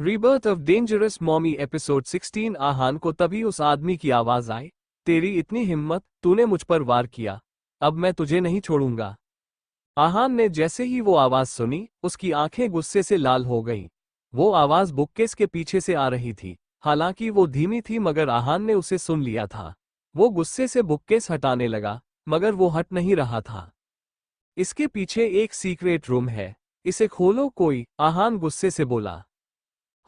Rebirth of dangerous mommy episode 16। Aahan को तभी उस आदमी की आवाज आई, तेरी इतनी हिम्मत, तूने मुझ पर वार किया, अब मैं तुझे नहीं छोड़ूंगा। आहान ने जैसे ही वो आवाज सुनी, उसकी आंखें गुस्से से लाल हो गईं। वो आवाज बुककेस के पीछे से आ रही थी। हालांकि वो धीमी थी मगर आहान ने उसे सुन लिया था। वो गुस्से से बुककेस हटाने लगा, मगर वो हट नहीं रहा था। इसके पीछे एक सीक्रेट रूम है, इसे खोलो कोई, आहान गुस्से से बोला।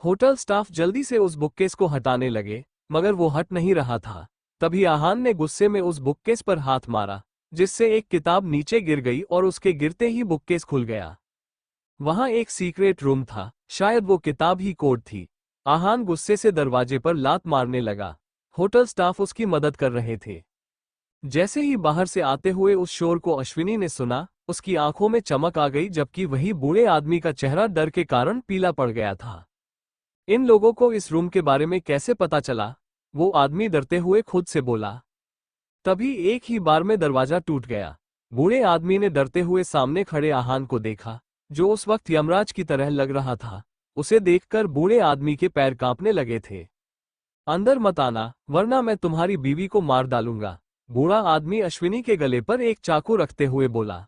होटल स्टाफ जल्दी से उस बुककेस को हटाने लगे, मगर वो हट नहीं रहा था। तभी आहान ने गुस्से में उस बुककेस पर हाथ मारा, जिससे एक किताब नीचे गिर गई और उसके गिरते ही बुककेस खुल गया। वहां एक सीक्रेट रूम था, शायद वो किताब ही कोड थी। आहान गुस्से से दरवाजे पर लात मारने लगा। होटल स्टाफ उसकी मदद कर रहे थे। जैसे ही बाहर से आते हुए उस शोर को अश्विनी ने सुना, उसकी आंखों में चमक आ गई, जबकि वही बूढ़े आदमी का चेहरा डर के कारण पीला पड़ गया था। इन लोगों को इस रूम के बारे में कैसे पता चला? वो आदमी डरते हुए खुद से बोला। तभी एक ही बार में दरवाजा टूट गया। बूढ़े आदमी ने डरते हुए सामने खड़े आहान को देखा, जो उस वक्त यमराज की तरह लग रहा था। उसे देखकर बूढ़े आदमी के पैर कांपने लगे थे। अंदर मत आना, वरना मैं तुम्हारी बीवी को मार डालूंगा, बूढ़ा आदमी अश्विनी के गले पर एक चाकू रखते हुए बोला।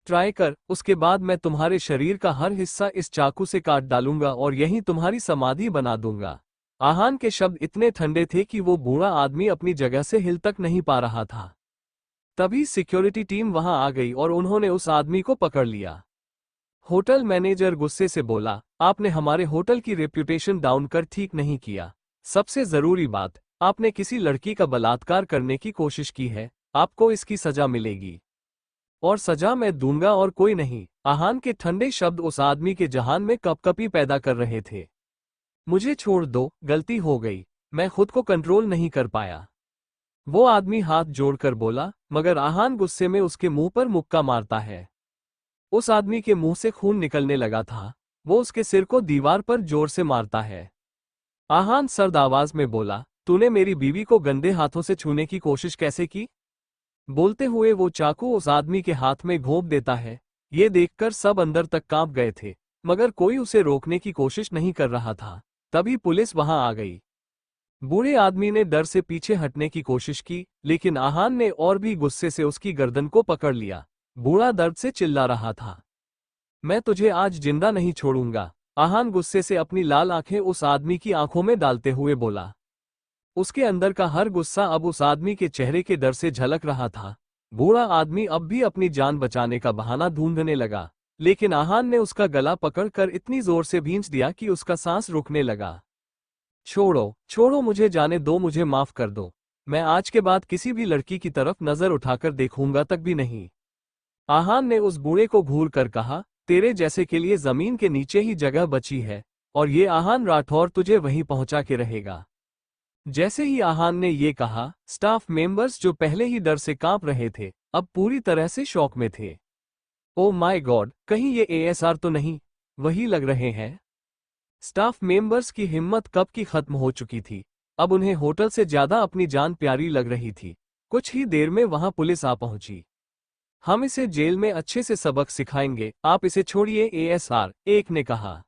ट्राई कर, उसके बाद मैं तुम्हारे शरीर का हर हिस्सा इस चाकू से काट डालूंगा और यहीं तुम्हारी समाधि बना दूंगा। आहान के शब्द इतने ठंडे थे कि वो बूढ़ा आदमी अपनी जगह से हिल तक नहीं पा रहा था। तभी सिक्योरिटी टीम वहां आ गई और उन्होंने उस आदमी को पकड़ लिया। होटल मैनेजर गुस्से से बोला, आपने हमारे होटल की रेप्यूटेशन डाउन कर ठीक नहीं किया। सबसे जरूरी बात, आपने किसी लड़की का बलात्कार करने की कोशिश की है, आपको इसकी सजा मिलेगी। और सजा मैं दूंगा और कोई नहीं। आहान के ठंडे शब्द उस आदमी के जहान में कपकपी पैदा कर रहे थे। मुझे छोड़ दो, गलती हो गई, मैं खुद को कंट्रोल नहीं कर पाया। वो आदमी हाथ जोड़कर बोला, मगर आहान गुस्से में उसके मुंह पर मुक्का मारता है। उस आदमी के मुंह से खून निकलने लगा था। वो उसके सिर को दीवार पर जोर से मारता है। आहान सर्द आवाज में बोला, तूने मेरी बीवी को गंदे हाथों से छूने की कोशिश कैसे की? बोलते हुए वो चाकू उस आदमी के हाथ में घोंप देता है। ये देखकर सब अंदर तक कांप गए थे, मगर कोई उसे रोकने की कोशिश नहीं कर रहा था। तभी पुलिस वहां आ गई। बूढ़े आदमी ने डर से पीछे हटने की कोशिश की, लेकिन आहान ने और भी गुस्से से उसकी गर्दन को पकड़ लिया। बूढ़ा दर्द से चिल्ला रहा था, मैं तुझे आज जिंदा नहीं छोड़ूंगा। आहान गुस्से से अपनी लाल आंखें उस आदमी की आंखों में डालते हुए बोला। उसके अंदर का हर गुस्सा अब उस आदमी के चेहरे के डर से झलक रहा था। बूढ़ा आदमी अब भी अपनी जान बचाने का बहाना ढूंढने लगा, लेकिन आहान ने उसका गला पकड़कर इतनी जोर से भींच दिया कि उसका सांस रुकने लगा। छोड़ो, छोड़ो, मुझे जाने दो, मुझे माफ कर दो। मैं आज के बाद किसी भी लड़की की तरफ नजर उठाकर देखूंगा तक भी नहीं। आहान ने उस बूढ़े को घूर कर कहा, तेरे जैसे के लिए जमीन के नीचे ही जगह बची है, और ये आहान राठौर तुझे वहीं पहुंचा के रहेगा। जैसे ही आहान ने ये कहा, स्टाफ मेंबर्स जो पहले ही डर से कांप रहे थे, अब पूरी तरह से शॉक में थे। ओ माय गॉड, कहीं ये एएसआर तो नहीं? वही लग रहे हैं। स्टाफ मेंबर्स की हिम्मत कब की खत्म हो चुकी थी। अब उन्हें होटल से ज्यादा अपनी जान प्यारी लग रही थी। कुछ ही देर में वहां पुलिस आ पहुंची। हम इसे जेल में अच्छे से सबक सिखाएंगे, आप इसे छोड़िए, एएसआर एक ने कहा।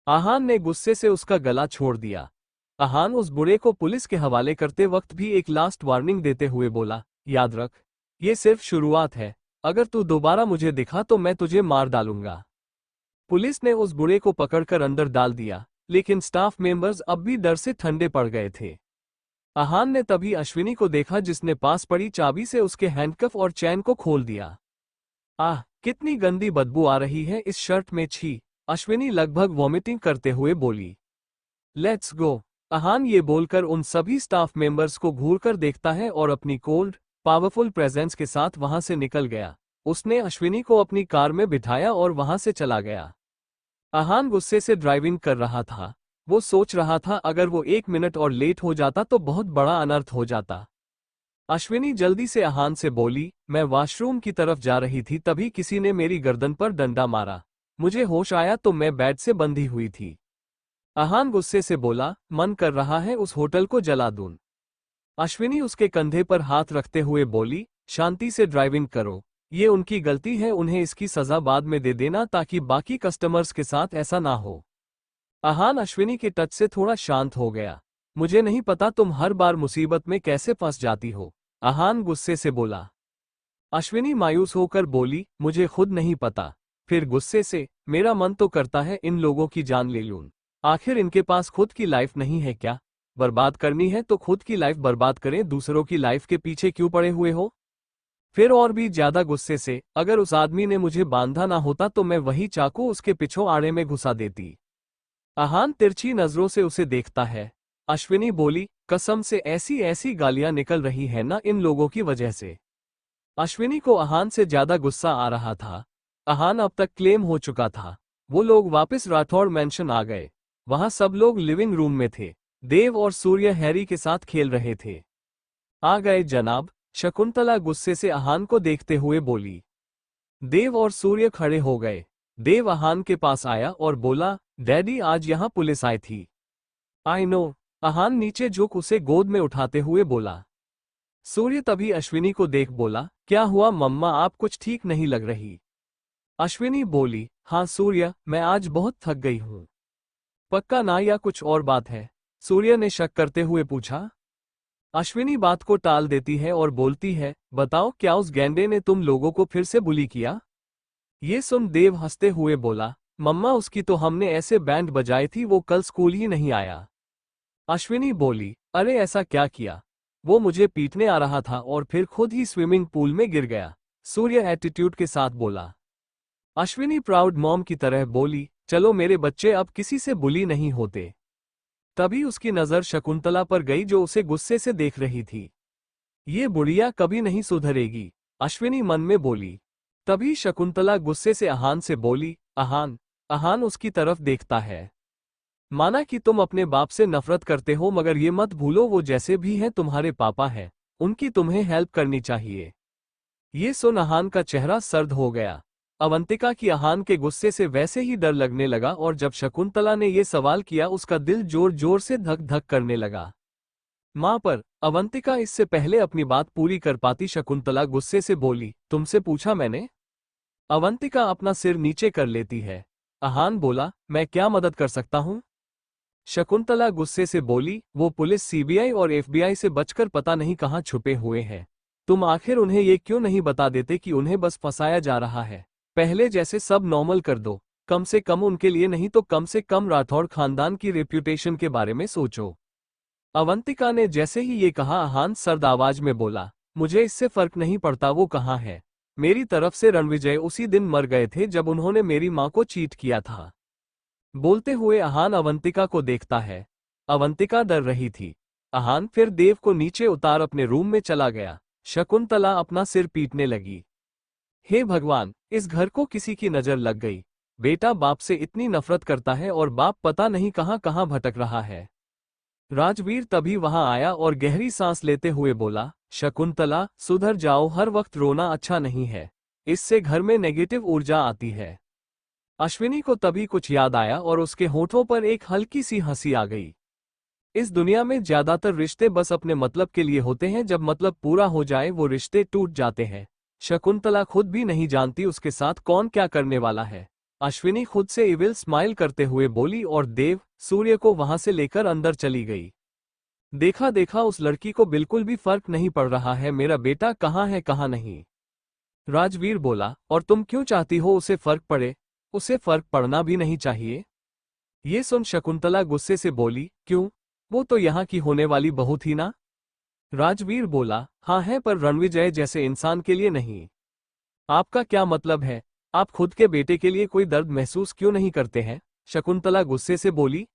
आहान ने गुस्से से उसका गला छोड़ दिया। आहान उस बुढ़े को पुलिस के हवाले करते वक्त भी एक लास्ट वार्निंग देते हुए बोला, याद रख, ये सिर्फ शुरुआत है, अगर तू दोबारा मुझे दिखा तो मैं तुझे मार डालूंगा। पुलिस ने उस बुढ़े को पकड़कर अंदर डाल दिया, लेकिन स्टाफ मेंबर्स अब भी डर से ठंडे पड़ गए थे। आहान ने तभी अश्विनी को देखा, जिसने पास पड़ी चाबी से उसके हैंडकफ और चैन को खोल दिया। आह, कितनी गंदी बदबू आ रही है इस शर्ट में, छी, अश्विनी लगभग वॉमिटिंग करते हुए बोली। Let's go. आहान ये बोलकर उन सभी स्टाफ मेंबर्स को घूरकर देखता है और अपनी कोल्ड, पावरफुल प्रेजेंस के साथ वहां से निकल गया। उसने अश्विनी को अपनी कार में बिठाया और वहां से चला गया। आहान गुस्से से ड्राइविंग कर रहा था। वो सोच रहा था अगर वो 1 मिनट और लेट हो जाता तो बहुत बड़ा अनर्थ हो जाता। अश्विनी जल्दी से आहान से बोली, मैं वॉशरूम की तरफ जा रही थी, तभी किसी ने मेरी गर्दन पर डंडा मारा। मुझे होश आया तो मैं बेड से बंधी हुई थी। आहान गुस्से से बोला, मन कर रहा है उस होटल को जला दूं। अश्विनी उसके कंधे पर हाथ रखते हुए बोली, शांति से ड्राइविंग करो, ये उनकी गलती है, उन्हें इसकी सजा बाद में दे देना ताकि बाकी कस्टमर्स के साथ ऐसा ना हो। आहान अश्विनी के टच से थोड़ा शांत हो गया। मुझे नहीं पता तुम हर बार मुसीबत में कैसे फंस जाती हो, आहान गुस्से से बोला। अश्विनी मायूस होकर बोली, मुझे खुद नहीं पता। फिर गुस्से से, मेरा मन तो करता है इन लोगों की जान ले लूं। आखिर इनके पास खुद की लाइफ नहीं है क्या? बर्बाद करनी है तो खुद की लाइफ बर्बाद करें, दूसरों की लाइफ के पीछे क्यों पड़े हुए हो? फिर और भी ज्यादा गुस्से से, अगर उस आदमी ने मुझे बांधा ना होता तो मैं वही चाकू उसके पिछवाड़े में घुसा देती। आहान तिरछी नजरों से उसे देखता है। अश्विनी बोली, कसम से ऐसी ऐसी गालियां निकल रही है ना इन लोगों की वजह से। अश्विनी को आहान से ज्यादा गुस्सा आ रहा था। आहान अब तक क्लेम हो चुका था। वो लोग वापस राठौड़ मैंशन आ गए। वहां सब लोग लिविंग रूम में थे। देव और सूर्य हैरी के साथ खेल रहे थे। आ गए जनाब, शकुंतला गुस्से से आहान को देखते हुए बोली। देव और सूर्य खड़े हो गए। देव आहान के पास आया और बोला, डैडी आज यहां पुलिस आई थी। आई नो, आहान नीचे झुक उसे गोद में उठाते हुए बोला। सूर्य तभी अश्विनी को देख बोला, क्या हुआ मम्मा, आप कुछ ठीक नहीं लग रही। अश्विनी बोली, हाँ सूर्य, मैं आज बहुत थक गई हूं। पक्का ना या कुछ और बात है? सूर्य ने शक करते हुए पूछा। अश्विनी बात को टाल देती है और बोलती है, बताओ क्या उस गैंडे ने तुम लोगों को फिर से बुली किया? ये सुन देव हंसते हुए बोला, मम्मा उसकी तो हमने ऐसे बैंड बजाई थी वो कल स्कूल ही नहीं आया। अश्विनी बोली, अरे ऐसा क्या किया? वो मुझे पीटने आ रहा था और फिर खुद ही स्विमिंग पूल में गिर गया। सूर्य एटीट्यूड के साथ बोला। अश्विनी प्राउड मॉम की तरह बोली, चलो मेरे बच्चे अब किसी से बुली नहीं होते। तभी उसकी नजर शकुंतला पर गई जो उसे गुस्से से देख रही थी। ये बुढ़िया कभी नहीं सुधरेगी, अश्विनी मन में बोली। तभी शकुंतला गुस्से से आहान से बोली, आहान। आहान उसकी तरफ देखता है। माना कि तुम अपने बाप से नफरत करते हो मगर ये मत भूलो वो जैसे भी हैं तुम्हारे पापा हैं, उनकी तुम्हें हेल्प करनी चाहिए। ये सुन आहान का चेहरा सर्द हो गया। अवंतिका की आहान के गुस्से से वैसे ही डर लगने लगा और जब शकुंतला ने ये सवाल किया उसका दिल जोर जोर से धक धक करने लगा। मां पर अवंतिका इससे पहले अपनी बात पूरी कर पाती शकुंतला गुस्से से बोली, तुमसे पूछा मैंने? अवंतिका अपना सिर नीचे कर लेती है। आहान बोला, मैं क्या मदद कर सकता हूं? शकुंतला गुस्से से बोली, वो पुलिस सीबीआई और एफबीआई से बचकर पता नहीं कहां छुपे हुए हैं। तुम आखिर उन्हें ये क्यों नहीं बता देते कि उन्हें बस फंसाया जा रहा है? पहले जैसे सब नॉर्मल कर दो, कम से कम उनके लिए नहीं तो कम से कम राठौड़ खानदान की रेप्यूटेशन के बारे में सोचो। अवंतिका ने जैसे ही ये कहा आहान सर्द आवाज में बोला, मुझे इससे फर्क नहीं पड़ता वो कहाँ है। मेरी तरफ से रणविजय उसी दिन मर गए थे जब उन्होंने मेरी मां को चीट किया था। बोलते हुए आहान अवंतिका को देखता है। अवंतिका डर रही थी। आहान फिर देव को नीचे उतार अपने रूम में चला गया। शकुंतला अपना सिर पीटने लगी। हे भगवान, इस घर को किसी की नजर लग गई। बेटा बाप से इतनी नफरत करता है और बाप पता नहीं कहां कहां भटक रहा है। राजवीर तभी वहां आया और गहरी सांस लेते हुए बोला, शकुंतला सुधर जाओ, हर वक्त रोना अच्छा नहीं है, इससे घर में नेगेटिव ऊर्जा आती है। अश्विनी को तभी कुछ याद आया और उसके होठों पर एक हल्की सी हंसी आ गई। इस दुनिया में ज्यादातर रिश्ते बस अपने मतलब के लिए होते हैं, जब मतलब पूरा हो जाए वो रिश्ते टूट जाते हैं। शकुंतला खुद भी नहीं जानती उसके साथ कौन क्या करने वाला है। अश्विनी खुद से इविल स्माइल करते हुए बोली और देव सूर्य को वहां से लेकर अंदर चली गई। देखा देखा उस लड़की को बिल्कुल भी फर्क नहीं पड़ रहा है मेरा बेटा कहाँ है कहाँ नहीं। राजवीर बोला, और तुम क्यों चाहती हो उसे फर्क पड़े? उसे फर्क पड़ना भी नहीं चाहिए। ये सुन शकुंतला गुस्से से बोली, क्यों? वो तो यहाँ की होने वाली बहू थी ना? राजवीर बोला, हाँ है, पर रणविजय जैसे इंसान के लिए नहीं। आपका क्या मतलब है? आप खुद के बेटे के लिए कोई दर्द महसूस क्यों नहीं करते हैं? शकुंतला गुस्से से बोली।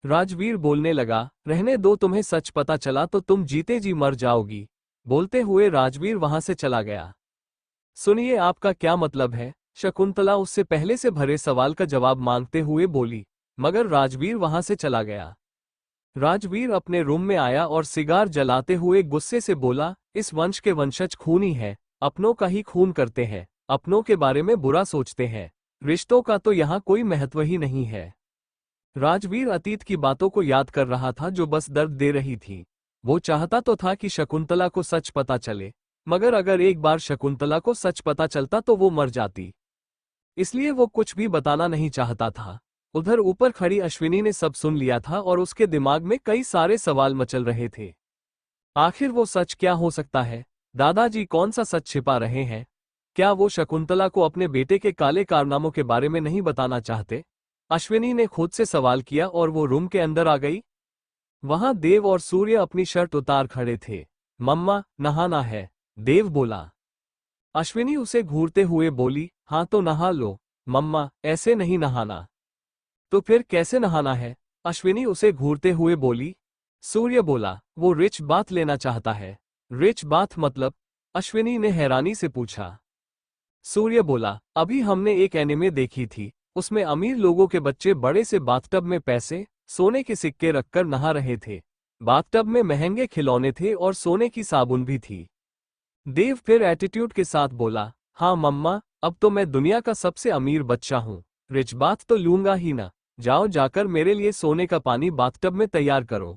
राजवीर बोलने लगा, रहने दो, तुम्हें सच पता चला तो तुम जीते जी मर जाओगी। बोलते हुए राजवीर वहां से चला गया। सुनिए, आपका क्या मतलब है? शकुंतला उससे पहले से भरे सवाल का जवाब मांगते हुए बोली, मगर राजवीर वहां से चला गया। राजवीर अपने रूम में आया और सिगार जलाते हुए गुस्से से बोला, इस वंश के वंशज खूनी हैं, अपनों का ही खून करते हैं, अपनों के बारे में बुरा सोचते हैं, रिश्तों का तो यहाँ कोई महत्व ही नहीं है। राजवीर अतीत की बातों को याद कर रहा था जो बस दर्द दे रही थी। वो चाहता तो था कि शकुंतला को सच पता चले, मगर अगर एक बार शकुंतला को सच पता चलता तो वो मर जाती। इसलिए वो कुछ भी बताना नहीं चाहता था। उधर ऊपर खड़ी अश्विनी ने सब सुन लिया था और उसके दिमाग में कई सारे सवाल मचल रहे थे। आखिर वो सच क्या हो सकता है? दादाजी कौन सा सच छिपा रहे हैं? क्या वो शकुंतला को अपने बेटे के काले कारनामों के बारे में नहीं बताना चाहते? अश्विनी ने खुद से सवाल किया और वो रूम के अंदर आ गई। वहां देव और सूर्य अपनी शर्ट उतार खड़े थे। मम्मा, नहाना है, देव बोला। अश्विनी उसे घूरते हुए बोली, हाँ तो नहा लो। मम्मा, ऐसे नहीं नहाना। तो फिर कैसे नहाना है? अश्विनी उसे घूरते हुए बोली। सूर्य बोला, वो रिच बाथ लेना चाहता है। रिच बाथ मतलब? अश्विनी ने हैरानी से पूछा। सूर्य बोला, अभी हमने एक एनिमे देखी थी, उसमें अमीर लोगों के बच्चे बड़े से बाथटब में पैसे, सोने के सिक्के रखकर नहा रहे थे। बाथटब में महंगे खिलौने थे और सोने की साबुन भी थी। देव फिर एटीट्यूड के साथ बोला, हाँ मम्मा, अब तो मैं दुनिया का सबसे अमीर बच्चा हूँ, रिच बाथ तो लूंगा ही ना। जाओ जाकर मेरे लिए सोने का पानी बाथटब में तैयार करो।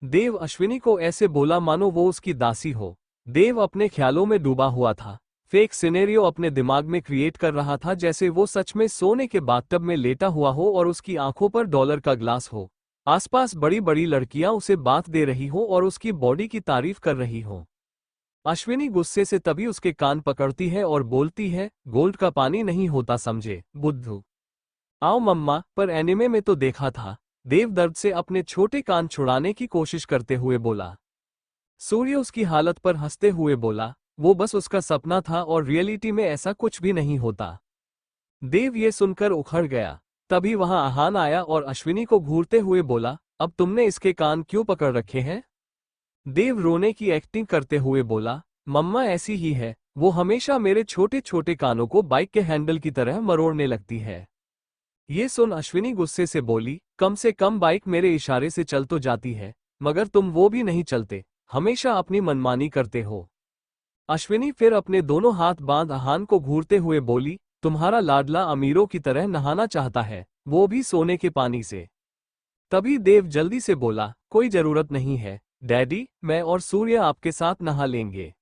देव अश्विनी को ऐसे बोला मानो वो उसकी दासी हो। देव अपने ख्यालों में डूबा हुआ था। फेक सिनेरियो अपने दिमाग में क्रिएट कर रहा था, जैसे वो सच में सोने के बाथटब में लेटा हुआ हो और उसकी आंखों पर डॉलर का ग्लास हो। आसपास बड़ी बड़ी लड़कियां उसे बात दे रही हो और उसकी बॉडी की तारीफ कर रही हो। अश्विनी गुस्से से तभी उसके कान पकड़ती है और बोलती है, गोल्ड का पानी नहीं होता समझे, बुद्धू। आओ मम्मा, पर एनिमे में तो देखा था। देव दर्द से अपने छोटे कान छुड़ाने की कोशिश करते हुए बोला। सूर्य उसकी हालत पर हंसते हुए बोला, वो बस उसका सपना था और रियलिटी में ऐसा कुछ भी नहीं होता। देव ये सुनकर उखड़ गया। तभी वहां आहान आया और अश्विनी को घूरते हुए बोला, अब तुमने इसके कान क्यों पकड़ रखे हैं? देव रोने की एक्टिंग करते हुए बोला, मम्मा ऐसी ही है, वो हमेशा मेरे छोटे छोटे कानों को बाइक के हैंडल की तरह मरोड़ने लगती है। ये सुन अश्विनी गुस्से से बोली, कम से कम बाइक मेरे इशारे से चल तो जाती है, मगर तुम वो भी नहीं चलते, हमेशा अपनी मनमानी करते हो। अश्विनी फिर अपने दोनों हाथ बांध आहान को घूरते हुए बोली, तुम्हारा लाडला अमीरों की तरह नहाना चाहता है, वो भी सोने के पानी से। तभी देव जल्दी से बोला, कोई जरूरत नहीं है डैडी, मैं और सूर्य आपके साथ नहा लेंगे।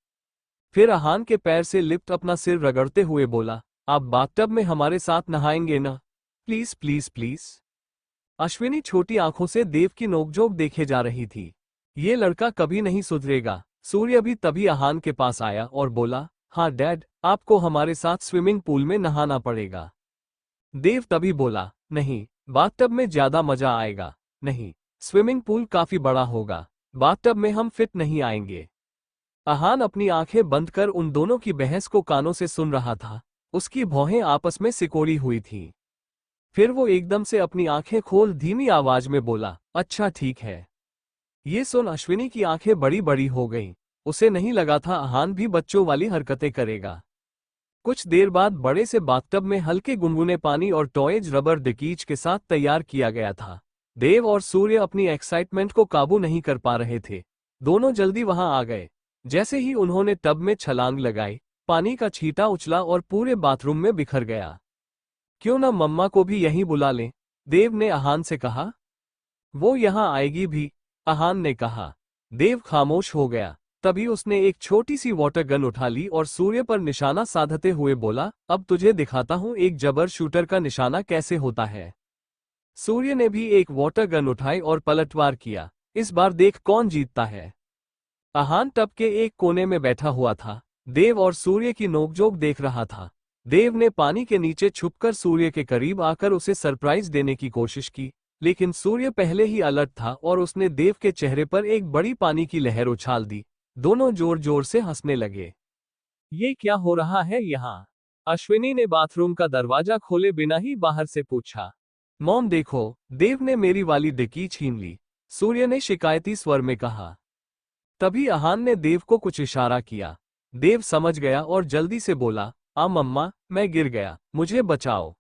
फिर आहान के पैर से लिप्ट अपना सिर रगड़ते हुए बोला, आप बाथटब में हमारे साथ नहाएंगे ना? Please please please. अश्विनी छोटी आंखों से देव की नोकझोंक देखे जा रही थी। ये लड़का कभी नहीं सुधरेगा। सूर्य भी तभी आहान के पास आया और बोला, हाँ डैड, आपको हमारे साथ स्विमिंग पूल में नहाना पड़ेगा। देव तभी बोला, नहीं, बाथटब में ज्यादा मजा आएगा। नहीं, स्विमिंग पूल काफी बड़ा होगा, बाथटब में हम फिट नहीं आएंगे। आहान अपनी आंखें बंद कर उन दोनों की बहस को कानों से सुन रहा था। उसकी भौहें आपस में सिकोड़ी हुई थीं। फिर वो एकदम से अपनी आंखें खोल धीमी आवाज में बोला, अच्छा ठीक है। ये सुन अश्विनी की आंखें बड़ी बड़ी हो गईं। उसे नहीं लगा था आहान भी बच्चों वाली हरकतें करेगा। कुछ देर बाद बड़े से बाथटब में हल्के गुनगुने पानी और टॉयज रबर डिकीज के साथ तैयार किया गया था। देव और सूर्य अपनी एक्साइटमेंट को काबू नहीं कर पा रहे थे। दोनों जल्दी वहां आ गए। जैसे ही उन्होंने टब में छलांग लगाई, पानी का छींटा उछला और पूरे बाथरूम में बिखर गया। क्यों ना मम्मा को भी यहीं बुला लें? देव ने आहान से कहा। वो यहां आएगी भी, आहान ने कहा। देव खामोश हो गया। तभी उसने एक छोटी सी वाटर गन उठा ली और सूर्य पर निशाना साधते हुए बोला, अब तुझे दिखाता हूं एक जबर शूटर का निशाना कैसे होता है। सूर्य ने भी एक वाटर गन उठाई और पलटवार किया। इस बार देख कौन जीतता है। आहान टब के एक कोने में बैठा हुआ था। देव और सूर्य की नोकझोंक देख रहा था। देव ने पानी के नीचे छुपकर सूर्य के करीब आकर उसे सरप्राइज देने की कोशिश की, लेकिन सूर्य पहले ही अलर्ट था और उसने देव के चेहरे पर एक बड़ी पानी की लहर उछाल दी। दोनों जोर जोर से हंसने लगे। ये क्या हो रहा है यहाँ? अश्विनी ने बाथरूम का दरवाजा खोले बिना ही बाहर से पूछा। मॉम देखो, देव ने मेरी वाली डिक्की छीन ली, सूर्य ने शिकायती स्वर में कहा। तभी आहान ने देव को कुछ इशारा किया। देव समझ गया और जल्दी से बोला, मम्मा, मैं गिर गया, मुझे बचाओ।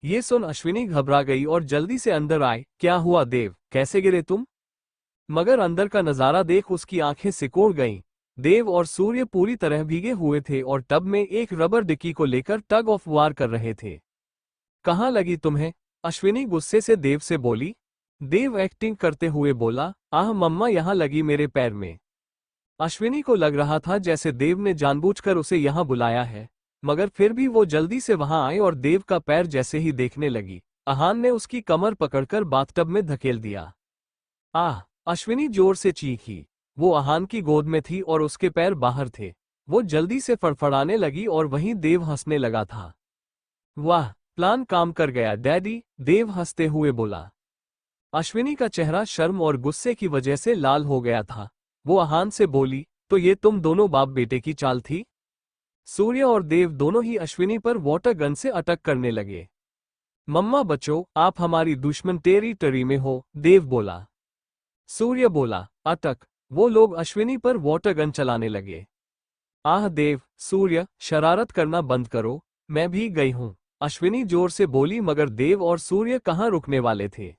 ये सुन अश्विनी घबरा गई और जल्दी से अंदर आए। क्या हुआ देव, कैसे गिरे तुम? मगर अंदर का नजारा देख उसकी आंखें सिकोड़ गईं। देव और सूर्य पूरी तरह भीगे हुए थे और टब में एक रबर डिक्की को लेकर टग ऑफ वार कर रहे थे। कहाँ लगी तुम्हें? अश्विनी गुस्से से देव से बोली। देव एक्टिंग करते हुए बोला, आह मम्मा, यहाँ लगी मेरे पैर में। अश्विनी को लग रहा था जैसे देव ने जानबूझकर उसे यहाँ बुलाया है, मगर फिर भी वो जल्दी से वहां आई और देव का पैर जैसे ही देखने लगी, आहान ने उसकी कमर पकड़कर बाथटब में धकेल दिया। आह! अश्विनी जोर से चीखी। वो आहान की गोद में थी और उसके पैर बाहर थे। वो जल्दी से फड़फड़ाने लगी और वहीं देव हंसने लगा था। वाह! प्लान काम कर गया डैडी, देव हंसते हुए बोला। अश्विनी का चेहरा शर्म और गुस्से की वजह से लाल हो गया था। वो आहान से बोली, तो ये तुम दोनों बाप बेटे की चाल थी? सूर्य और देव दोनों ही अश्विनी पर वाटर गन से अटैक करने लगे। मम्मा बच्चों, आप हमारी दुश्मन टेरिटरी में हो, देव बोला। सूर्य बोला, अटक। वो लोग अश्विनी पर वाटर गन चलाने लगे। आह देव, सूर्य, शरारत करना बंद करो, मैं भी गई हूं, अश्विनी जोर से बोली मगर देव और सूर्य कहां रुकने वाले थे।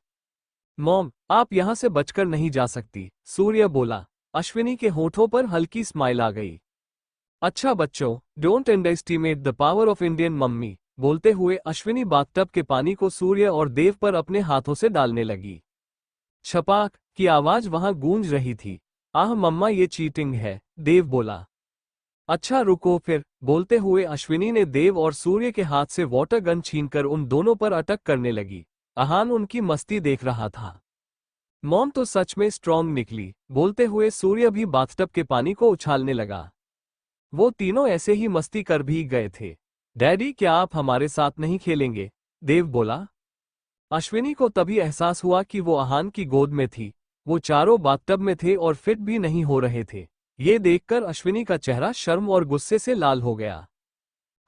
मॉम, आप यहां से बचकर नहीं जा सकती, सूर्य बोला। अश्विनी के होठों पर हल्की स्माइल आ गई। अच्छा बच्चों, don't underestimate the power of Indian mummy, बोलते हुए अश्विनी बाथटब के पानी को सूर्य और देव पर अपने हाथों से डालने लगी। छपाक की आवाज वहां गूंज रही थी। आह मम्मा, ये चीटिंग है, देव बोला। अच्छा रुको फिर, बोलते हुए अश्विनी ने देव और सूर्य के हाथ से वाटर गन छीनकर उन दोनों पर अटैक करने लगी। आहान उनकी मस्ती देख रहा था। मॉम तो सच में स्ट्रांग निकली, बोलते हुए सूर्य भी बाथटब के पानी को उछालने लगा। वो तीनों ऐसे ही मस्ती कर भी गए थे। डैडी, क्या आप हमारे साथ नहीं खेलेंगे? देव बोला। अश्विनी को तभी एहसास हुआ कि वो आहान की गोद में थी। वो चारों बाथटब में थे और फिट भी नहीं हो रहे थे। ये देखकर अश्विनी का चेहरा शर्म और गुस्से से लाल हो गया।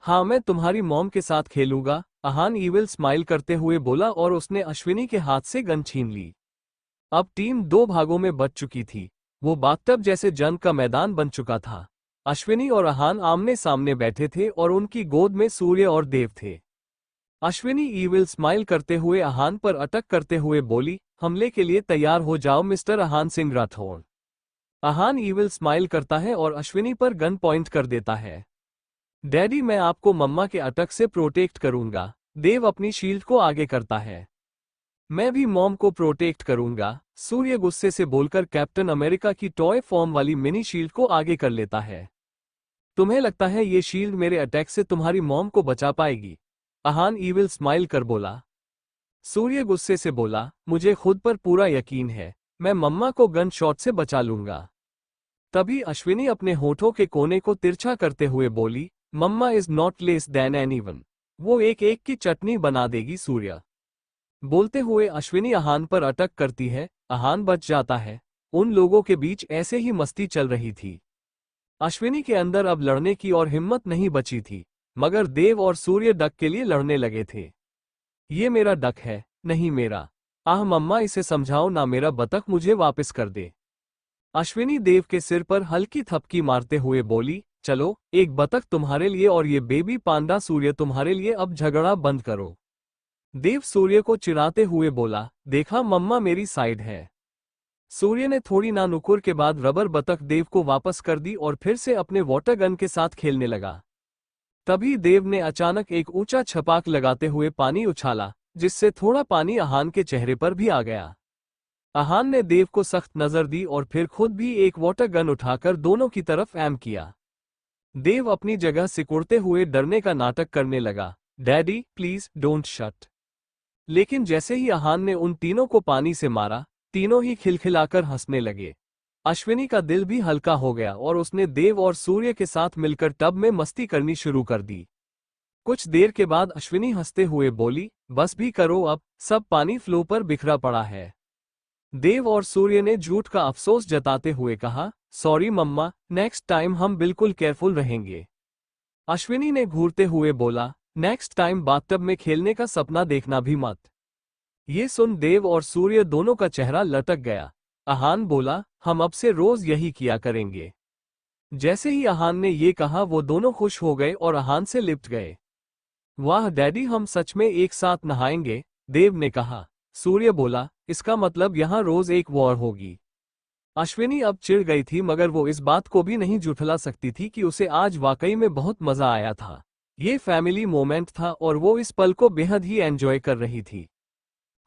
हाँ, मैं तुम्हारी मॉम के साथ खेलूंगा, आहान ईविल स्माइल करते हुए बोला और उसने अश्विनी के हाथ से गन छीन ली। अब टीम दो भागों में बच चुकी थी। वो बाथटब जैसे जंग का मैदान बन चुका था। अश्विनी और आहान आमने सामने बैठे थे और उनकी गोद में सूर्य और देव थे। अश्विनी ईविल स्माइल करते हुए आहान पर अटैक करते हुए बोली, हमले के लिए तैयार हो जाओ mister Aahan Singh Rathore. Aahan evil smile करता है और अश्विनी पर गन पॉइंट कर देता है। डैडी, मैं आपको मम्मा के अटैक से प्रोटेक्ट करूंगा, देव अपनी शील्ड को आगे करता है। मैं भी मॉम को प्रोटेक्ट करूंगा, सूर्य गुस्से से बोलकर कैप्टन अमेरिका की टॉय फॉर्म वाली मिनी शील्ड को आगे कर लेता है। तुम्हें लगता है ये शील्ड मेरे अटैक से तुम्हारी मॉम को बचा पाएगी? आहान ईविल स्माइल कर बोला। सूर्य गुस्से से बोला, मुझे खुद पर पूरा यकीन है, मैं मम्मा को गन शॉट से बचा लूंगा। तभी अश्विनी अपने होठों के कोने को तिरछा करते हुए बोली, mumma is not less than anyone, वो एक एक की चटनी बना देगी सूर्य। बोलते हुए अश्विनी आहान पर अटैक करती है। आहान बच जाता है। उन लोगों के बीच ऐसे ही मस्ती चल रही थी। अश्विनी के अंदर अब लड़ने की और हिम्मत नहीं बची थी, मगर देव और सूर्य डक के लिए लड़ने लगे थे। ये मेरा डक है, नहीं मेरा। आह मम्मा, इसे समझाओ ना, मेरा बतख मुझे वापस कर दे। अश्विनी देव के सिर पर हल्की थपकी मारते हुए बोली, चलो, एक बतख तुम्हारे लिए और ये बेबी पांडा सूर्य तुम्हारे लिए, अब झगड़ा बंद करो। देव सूर्य को चिढ़ाते हुए बोला, देखा मम्मा मेरी साइड है। सूर्य ने थोड़ी नानुकुर के बाद रबर बतख देव को वापस कर दी और फिर से अपने वाटर गन के साथ खेलने लगा। तभी देव ने अचानक एक ऊंचा छपाक लगाते हुए पानी उछाला, जिससे थोड़ा पानी आहान के चेहरे पर भी आ गया। आहान ने देव को सख्त नजर दी और फिर खुद भी एक वाटर गन उठाकर दोनों की तरफ एम किया। देव अपनी जगह सिकुड़ते हुए डरने का नाटक करने लगा, डैडी प्लीज डोंट शट। लेकिन जैसे ही आहान ने उन तीनों को पानी से मारा, तीनों ही खिलखिलाकर हंसने लगे। अश्विनी का दिल भी हल्का हो गया और उसने देव और सूर्य के साथ मिलकर टब में मस्ती करनी शुरू कर दी। कुछ देर के बाद अश्विनी हंसते हुए बोली, बस भी करो अब, सब पानी फ्लो पर बिखरा पड़ा है। देव और सूर्य ने झूठ का अफसोस जताते हुए कहा, सॉरी मम्मा, नेक्स्ट टाइम हम बिल्कुल केयरफुल रहेंगे। अश्विनी ने घूरते हुए बोला, नेक्स्ट टाइम बाथटब में खेलने का सपना देखना भी मत। ये सुन देव और सूर्य दोनों का चेहरा लटक गया। आहान बोला, हम अब से रोज यही किया करेंगे। जैसे ही आहान ने ये कहा वो दोनों खुश हो गए और आहान से लिपट गए। वाह डैडी, हम सच में एक साथ नहाएंगे, देव ने कहा। सूर्य बोला, इसका मतलब यहाँ रोज एक वॉर होगी। अश्विनी अब चिढ़ गई थी, मगर वो इस बात को भी नहीं झुठला सकती थी कि उसे आज वाकई में बहुत मजा आया था। ये फैमिली मोमेंट था और वो इस पल को बेहद ही एंजॉय कर रही थी।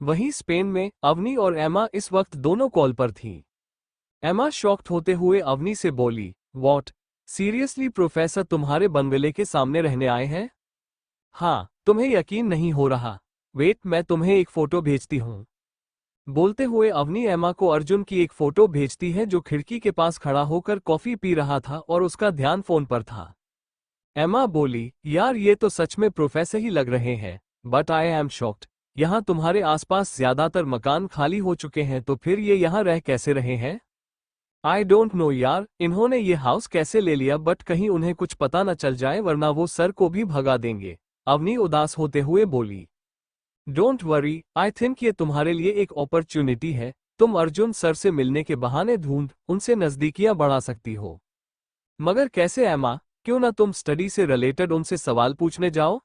वहीं स्पेन में अवनी और एमा इस वक्त दोनों कॉल पर थीं। एमा शॉक्ड होते हुए अवनी से बोली, व्हाट, सीरियसली प्रोफेसर तुम्हारे बंगले के सामने रहने आए हैं? हाँ, तुम्हें यकीन नहीं हो रहा? वेट, मैं तुम्हें एक फोटो भेजती हूँ। बोलते हुए अवनी एमा को अर्जुन की एक फोटो भेजती है जो खिड़की के पास खड़ा होकर कॉफी पी रहा था और उसका ध्यान फोन पर था। एमा बोली, यार ये तो सच में प्रोफेसर ही लग रहे हैं, बट आई एम शॉक्ड। यहाँ तुम्हारे आसपास ज्यादातर मकान खाली हो चुके हैं तो फिर ये यहाँ रह कैसे रहे हैं? आई डोंट नो यार, इन्होंने ये हाउस कैसे ले लिया, बट कहीं उन्हें कुछ पता न चल जाए वरना वो सर को भी भगा देंगे। अवनी उदास होते हुए बोली। डोंट वरी, आई थिंक ये तुम्हारे लिए एक अपॉर्चुनिटी है। तुम अर्जुन सर से मिलने के बहाने ढूंढ उनसे नजदीकियां बढ़ा सकती हो। मगर कैसे एमा? क्यों ना तुम स्टडी से रिलेटेड उनसे सवाल पूछने जाओ?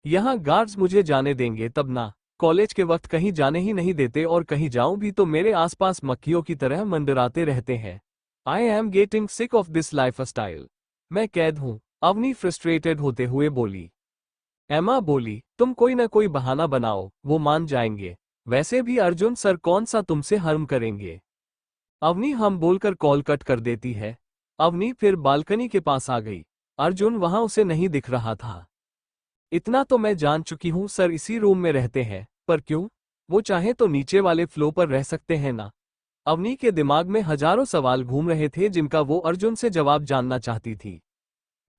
यहाँ गार्ड्स मुझे जाने देंगे तब ना। कॉलेज के वक्त कहीं जाने ही नहीं देते और कहीं जाऊं भी तो मेरे आसपास मक्खियों की तरह मंडराते रहते हैं। I am getting sick of this life style. मैं कैद हूं, अवनी फ्रस्ट्रेटेड होते हुए बोली। एमा बोली, तुम कोई ना कोई बहाना बनाओ, वो मान जाएंगे। वैसे भी अर्जुन सर कौन सा तुमसे हर्म करेंगे। अवनी हम बोलकर कॉल कट कर देती है। अवनी फिर बालकनी के पास आ गई। अर्जुन वहां उसे नहीं दिख रहा था। इतना तो मैं जान चुकी हूं, सर इसी रूम में रहते हैं, पर क्यों? वो चाहे तो नीचे वाले फ्लो पर रह सकते हैं ना। अवनी के दिमाग में हजारों सवाल घूम रहे थे जिनका वो अर्जुन से जवाब जानना चाहती थी।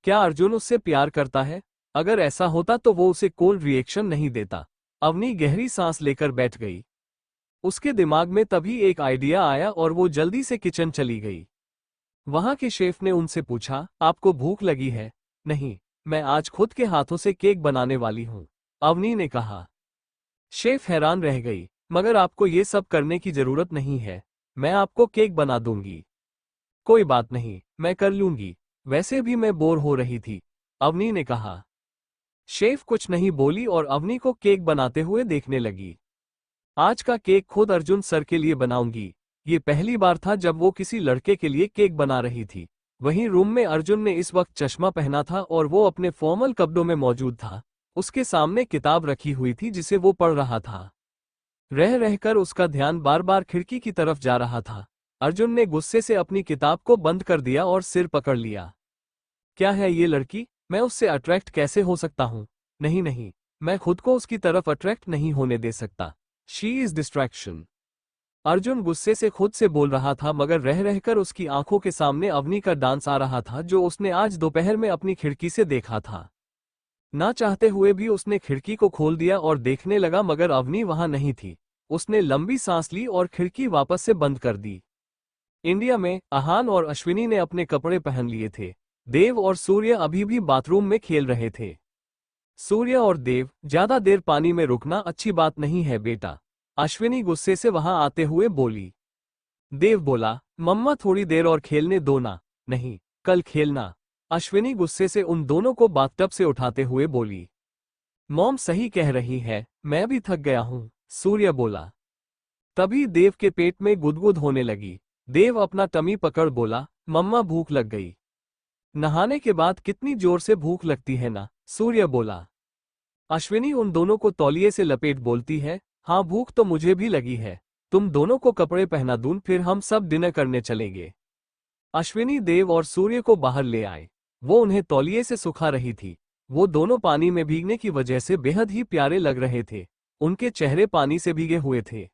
क्या अर्जुन उससे प्यार करता है? अगर ऐसा होता तो वो उसे कोल्ड रिएक्शन नहीं देता। अवनी गहरी सांस लेकर बैठ गई। उसके दिमाग में तभी एक आइडिया आया और वो जल्दी से किचन चली गई। वहां के शेफ ने उनसे पूछा, आपको भूख लगी है? नहीं, मैं आज खुद के हाथों से केक बनाने वाली हूं, अवनी ने कहा। शेफ हैरान रह गई, मगर आपको ये सब करने की जरूरत नहीं है, मैं आपको केक बना दूंगी। कोई बात नहीं, मैं कर लूंगी, वैसे भी मैं बोर हो रही थी, अवनी ने कहा। शेफ कुछ नहीं बोली और अवनी को केक बनाते हुए देखने लगी। आज का केक खुद अर्जुन सर के लिए बनाऊंगी। ये पहली बार था जब वो किसी लड़के के लिए केक बना रही थी। वहीं रूम में अर्जुन ने इस वक्त चश्मा पहना था और वो अपने फॉर्मल कपड़ों में मौजूद था। उसके सामने किताब रखी हुई थी जिसे वो पढ़ रहा था। रह रहकर उसका ध्यान बार बार खिड़की की तरफ जा रहा था। अर्जुन ने गुस्से से अपनी किताब को बंद कर दिया और सिर पकड़ लिया। क्या है ये लड़की? मैं उससे अट्रैक्ट कैसे हो सकता हूँ? नहीं नहीं, मैं खुद को उसकी तरफ अट्रैक्ट नहीं होने दे सकता। She is distraction. अर्जुन गुस्से से खुद से बोल रहा था मगर रह रहकर उसकी आंखों के सामने अवनी का डांस आ रहा था जो उसने आज दोपहर में अपनी खिड़की से देखा था। ना चाहते हुए भी उसने खिड़की को खोल दिया और देखने लगा मगर अवनी वहां नहीं थी। उसने लंबी सांस ली और खिड़की वापस से बंद कर दी। इंडिया में आहान और अश्विनी ने अपने कपड़े पहन लिए थे। देव और सूर्य अभी भी बाथरूम में खेल रहे थे। सूर्य और देव, ज्यादा देर पानी में रुकना अच्छी बात नहीं है बेटा, अश्विनी गुस्से से वहां आते हुए बोली। देव बोला, मम्मा थोड़ी देर और खेलने दो ना। नहीं, कल खेलना, अश्विनी गुस्से से उन दोनों को बाथटब से उठाते हुए बोली। मॉम सही कह रही है, मैं भी थक गया हूं, सूर्य बोला। तभी देव के पेट में गुदगुद होने लगी। देव अपना टमी पकड़ बोला, मम्मा भूख लग गई। नहाने के बाद कितनी जोर से भूख लगती है ना, सूर्य बोला। अश्विनी उन दोनों को तौलिए से लपेट बोलती है, हाँ भूख तो मुझे भी लगी है, तुम दोनों को कपड़े पहना दूं फिर हम सब डिनर करने चलेंगे। अश्विनी देव और सूर्य को बाहर ले आए। वो उन्हें तौलिए से सुखा रही थी। वो दोनों पानी में भीगने की वजह से बेहद ही प्यारे लग रहे थे। उनके चेहरे पानी से भीगे हुए थे।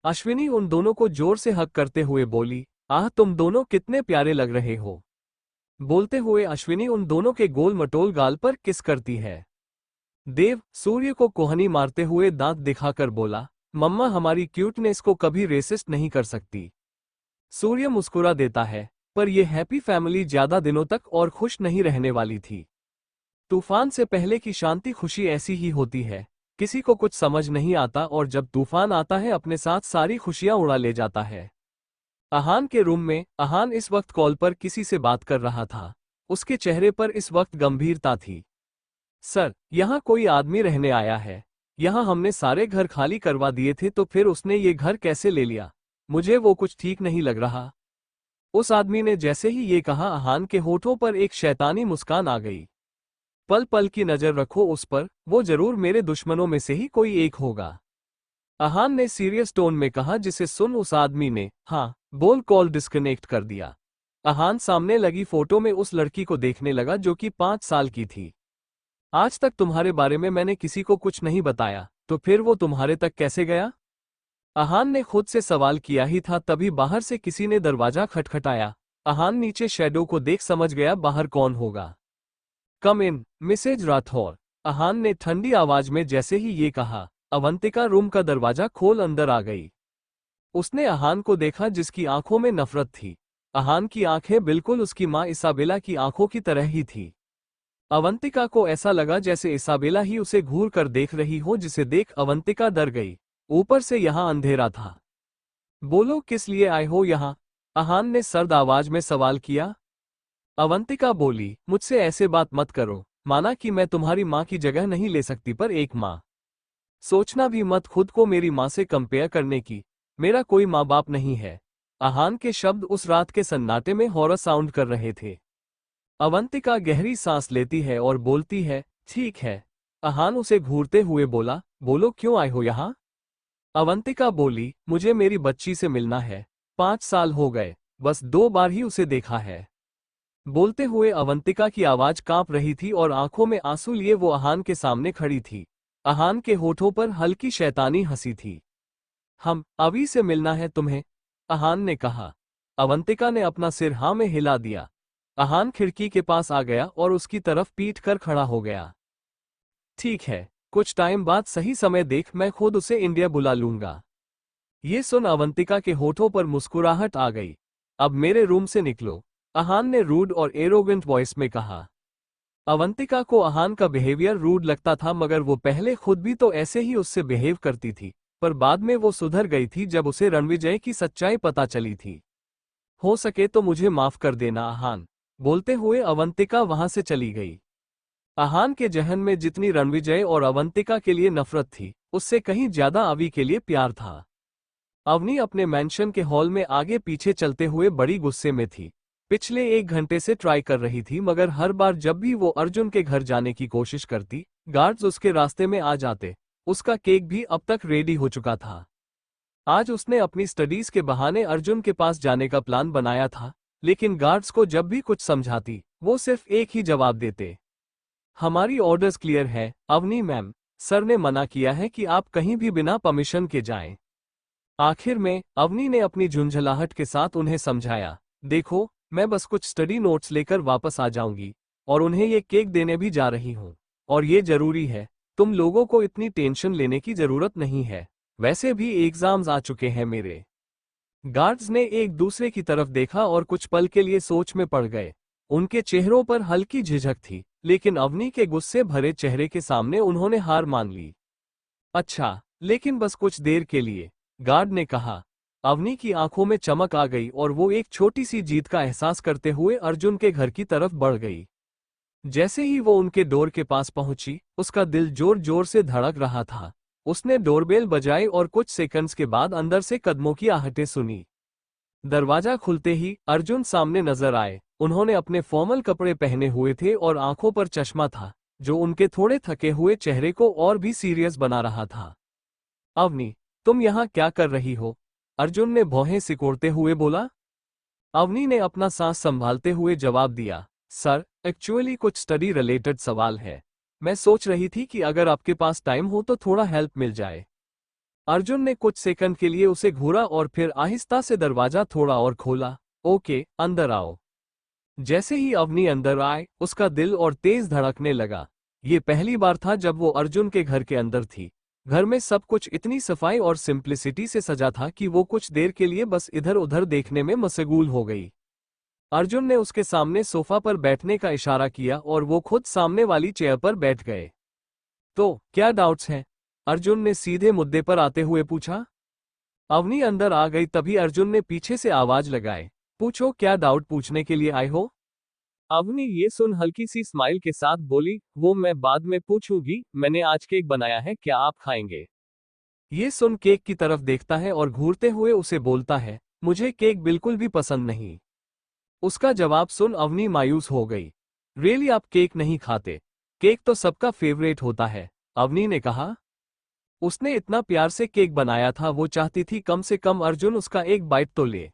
अश्विनी उन दोनों को जोर से हक करते हुए बोली, आह तुम दोनों कितने प्यारे लग रहे हो। बोलते हुए अश्विनी उन दोनों के गोल मटोल गाल पर किस करती है। देव सूर्य को कोहनी मारते हुए दांत दिखाकर बोला, मम्मा हमारी क्यूटनेस को कभी रेसिस्ट नहीं कर सकती। सूर्य मुस्कुरा देता है, पर यह हैप्पी फैमिली ज्यादा दिनों तक और खुश नहीं रहने वाली थी। तूफान से पहले की शांति खुशी ऐसी ही होती है, किसी को कुछ समझ नहीं आता और जब तूफान आता है अपने साथ सारी खुशियां उड़ा ले जाता है। आहान के रूम में आहान इस वक्त कॉल पर किसी से बात कर रहा था। उसके चेहरे पर इस वक्त गंभीरता थी। सर, यहाँ कोई आदमी रहने आया है। यहाँ हमने सारे घर खाली करवा दिए थे तो फिर उसने ये घर कैसे ले लिया? मुझे वो कुछ ठीक नहीं लग रहा। उस आदमी ने जैसे ही ये कहा आहान के होठों पर एक शैतानी मुस्कान आ गई। पल पल की नजर रखो उस पर, वो जरूर मेरे दुश्मनों में से ही कोई एक होगा, आहान ने सीरियस टोन में कहा जिसे सुन उस आदमी ने हाँ बोल कॉल डिस्कनेक्ट कर दिया। आहान सामने लगी फोटो में उस लड़की को देखने लगा जो कि 5 साल की थी। आज तक तुम्हारे बारे में मैंने किसी को कुछ नहीं बताया, तो फिर वो तुम्हारे तक कैसे गया? आहान ने खुद से सवाल किया ही था तभी बाहर से किसी ने दरवाजा खटखटाया। आहान नीचे शैडो को देख समझ गया बाहर कौन होगा। कम इन, मिसेज राठौर। आहान ने ठंडी आवाज में जैसे ही ये कहा, अवंतिका रूम का दरवाजा खोल अंदर आ गई। उसने आहान को देखा जिसकी आंखों में नफरत थी। आहान की आंखें बिल्कुल उसकी मां इसाबेला की आंखों की तरह ही थी। अवंतिका को ऐसा लगा जैसे इसाबेला ही उसे घूर कर देख रही हो, जिसे देख अवंतिका डर गई। ऊपर से यहां अंधेरा था। बोलो किस लिए आए हो यहां? आहान ने सर्द आवाज में सवाल किया। अवंतिका बोली, मुझसे ऐसे बात मत करो। माना कि मैं तुम्हारी मां की जगह नहीं ले सकती, पर एक मां। सोचना भी मत खुद को मेरी मां से कंपेयर करने की। मेरा कोई माँ बाप नहीं है। आहान के शब्द उस रात के सन्नाटे में हॉरर साउंड कर रहे थे। अवंतिका गहरी सांस लेती है और बोलती है, ठीक है। आहान उसे घूरते हुए बोला, बोलो क्यों आए हो यहां? अवंतिका बोली, मुझे मेरी बच्ची से मिलना है। 5 साल हो गए, बस 2 बार ही उसे देखा है। बोलते हुए अवंतिका की आवाज कांप रही थी और आंखों में आंसू लिए वो आहान के सामने खड़ी थी। आहान के होठों पर हल्की शैतानी हंसी थी। हम अभी से मिलना है तुम्हें? आहान ने कहा। अवंतिका ने अपना सिर हाँ में हिला दिया। आहान खिड़की के पास आ गया और उसकी तरफ पीट कर खड़ा हो गया। ठीक है, कुछ टाइम बाद सही समय देख मैं खुद उसे इंडिया बुला लूंगा। ये सुन अवंतिका के होठों पर मुस्कुराहट आ गई। अब मेरे रूम से निकलो, आहान ने रूड और एरोगेंट वॉइस में कहा। अवंतिका को आहान का बिहेवियर रूड लगता था, मगर वो पहले खुद भी तो ऐसे ही उससे बिहेव करती थी। पर बाद में वो सुधर गई थी जब उसे रणविजय की सच्चाई पता चली थी। हो सके तो मुझे माफ कर देना आहान। बोलते हुए अवंतिका वहां से चली गई। आहान के जहन में जितनी रणविजय और अवंतिका के लिए नफरत थी, उससे कहीं ज्यादा अवी के लिए प्यार था। अवनी अपने मैंशन के हॉल में आगे पीछे चलते हुए बड़ी गुस्से में थी। पिछले 1 घंटे से ट्राई कर रही थी, मगर हर बार जब भी वो अर्जुन के घर जाने की कोशिश करती, गार्ड्स उसके रास्ते में आ जाते। उसका केक भी अब तक रेडी हो चुका था। आज उसने अपनी स्टडीज के बहाने अर्जुन के पास जाने का प्लान बनाया था, लेकिन गार्ड्स को जब भी कुछ समझाती, वो सिर्फ एक ही जवाब देते। हमारी ऑर्डर्स क्लियर है अवनी मैम। सर ने मना किया है कि आप कहीं भी बिना परमिशन के जाएं। आखिर में अवनी ने अपनी झुंझलाहट के साथ उन्हें समझाया, देखो मैं बस कुछ स्टडी नोट्स लेकर वापस आ जाऊंगी, और उन्हें ये केक देने भी जा रही हूँ। और ये जरूरी है, तुम लोगों को इतनी टेंशन लेने की जरूरत नहीं है। वैसे भी एग्जाम्स आ चुके हैं मेरे। गार्ड्स ने एक दूसरे की तरफ देखा और कुछ पल के लिए सोच में पड़ गए। उनके चेहरों पर हल्की झिझक थी, लेकिन अवनी के गुस्से भरे चेहरे के सामने उन्होंने हार मान ली। अच्छा, लेकिन बस कुछ देर के लिए, गार्ड ने कहा। अवनी की आंखों में चमक आ गई और वो एक छोटी सी जीत का एहसास करते हुए अर्जुन के घर की तरफ बढ़ गई। जैसे ही वो उनके डोर के पास पहुंची, उसका दिल जोर जोर से धड़क रहा था। उसने डोरबेल बजाई और कुछ सेकंड्स के बाद अंदर से कदमों की आहटें सुनी। दरवाजा खुलते ही अर्जुन सामने नजर आए। उन्होंने अपने फॉर्मल कपड़े पहने हुए थे और आंखों पर चश्मा था, जो उनके थोड़े थके हुए चेहरे को और भी सीरियस बना रहा था। अवनी, तुम यहाँ क्या कर रही हो? अर्जुन ने भौहें सिकोड़ते हुए बोला। अवनी ने अपना सांस संभालते हुए जवाब दिया, सर, एक्चुअली कुछ स्टडी रिलेटेड सवाल है। मैं सोच रही थी कि अगर आपके पास टाइम हो तो थोड़ा हेल्प मिल जाए। अर्जुन ने कुछ सेकंड के लिए उसे घूरा और फिर आहिस्ता से दरवाजा थोड़ा और खोला। ओके, अंदर आओ। जैसे ही अवनी अंदर आए, उसका दिल और तेज धड़कने लगा। ये पहली बार था जब वो अर्जुन के घर के अंदर थी। घर में सब कुछ इतनी सफाई और सिंप्लिसिटी से सजा था कि वो कुछ देर के लिए बस इधर उधर देखने में मशगूल हो गई। अर्जुन ने उसके सामने सोफा पर बैठने का इशारा किया और वो खुद सामने वाली चेयर पर बैठ गए। तो क्या डाउट्स हैं? अर्जुन ने सीधे मुद्दे पर आते हुए पूछा। अवनी अंदर आ गई तभी अर्जुन ने पीछे से आवाज लगाए, पूछो क्या डाउट पूछने के लिए आए हो? अवनी ये सुन हल्की सी स्माइल के साथ बोली, वो मैं बाद में पूछूंगी। मैंने आज केक बनाया है, क्या आप खाएंगे? ये सुन केक की तरफ देखता है और घूरते हुए उसे बोलता है, मुझे केक बिल्कुल भी पसंद नहीं। उसका जवाब सुन अवनी मायूस हो गई। रियली आप केक नहीं खाते? केक तो सबका फेवरेट होता है, अवनी ने कहा। उसने इतना प्यार से केक बनाया था, वो चाहती थी कम से कम अर्जुन उसका एक बाइट तो ले।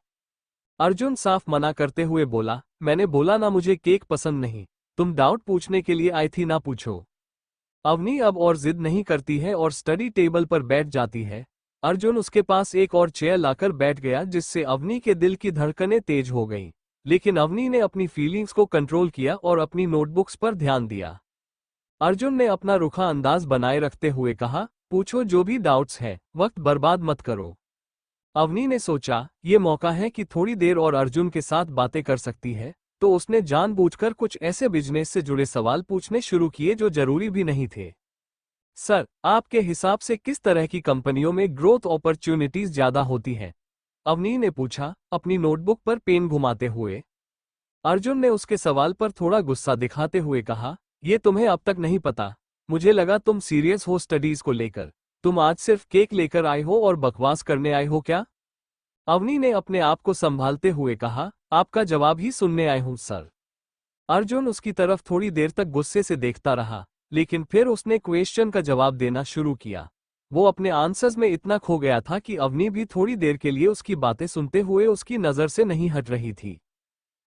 अर्जुन साफ मना करते हुए बोला, मैंने बोला ना मुझे केक पसंद नहीं। तुम डाउट पूछने के लिए आई थी ना, पूछो। अवनी अब और जिद नहीं करती है और स्टडी टेबल पर बैठ जाती है। अर्जुन उसके पास एक और चेयर लाकर बैठ गया, जिससे अवनी के दिल की धड़कनें तेज हो गईं। लेकिन अवनी ने अपनी फीलिंग्स को कंट्रोल किया और अपनी नोटबुक्स पर ध्यान दिया। अर्जुन ने अपना रुखा अंदाज बनाए रखते हुए कहा, पूछो जो भी डाउट्स है, वक्त बर्बाद मत करो। अवनी ने सोचा, ये मौका है कि थोड़ी देर और अर्जुन के साथ बातें कर सकती है, तो उसने जानबूझकर कुछ ऐसे बिजनेस से जुड़े सवाल पूछने शुरू किए जो जरूरी भी नहीं थे। सर, आपके हिसाब से किस तरह की कंपनियों में ग्रोथ अपॉर्चुनिटीज ज्यादा होती हैं? अवनी ने पूछा, अपनी नोटबुक पर पेन घुमाते हुए। अर्जुन ने उसके सवाल पर थोड़ा गुस्सा दिखाते हुए कहा, ये तुम्हें अब तक नहीं पता। मुझे लगा तुम सीरियस हो स्टडीज को लेकर। तुम आज सिर्फ केक लेकर आए हो और बकवास करने आए हो क्या? अवनी ने अपने आप को संभालते हुए कहा, आपका जवाब ही सुनने आए हूं सर। अर्जुन उसकी तरफ थोड़ी देर तक गुस्से से देखता रहा, लेकिन फिर उसने क्वेश्चन का जवाब देना शुरू किया। वो अपने आंसर्स में इतना खो गया था कि अवनी भी थोड़ी देर के लिए उसकी बातें सुनते हुए उसकी नजर से नहीं हट रही थी।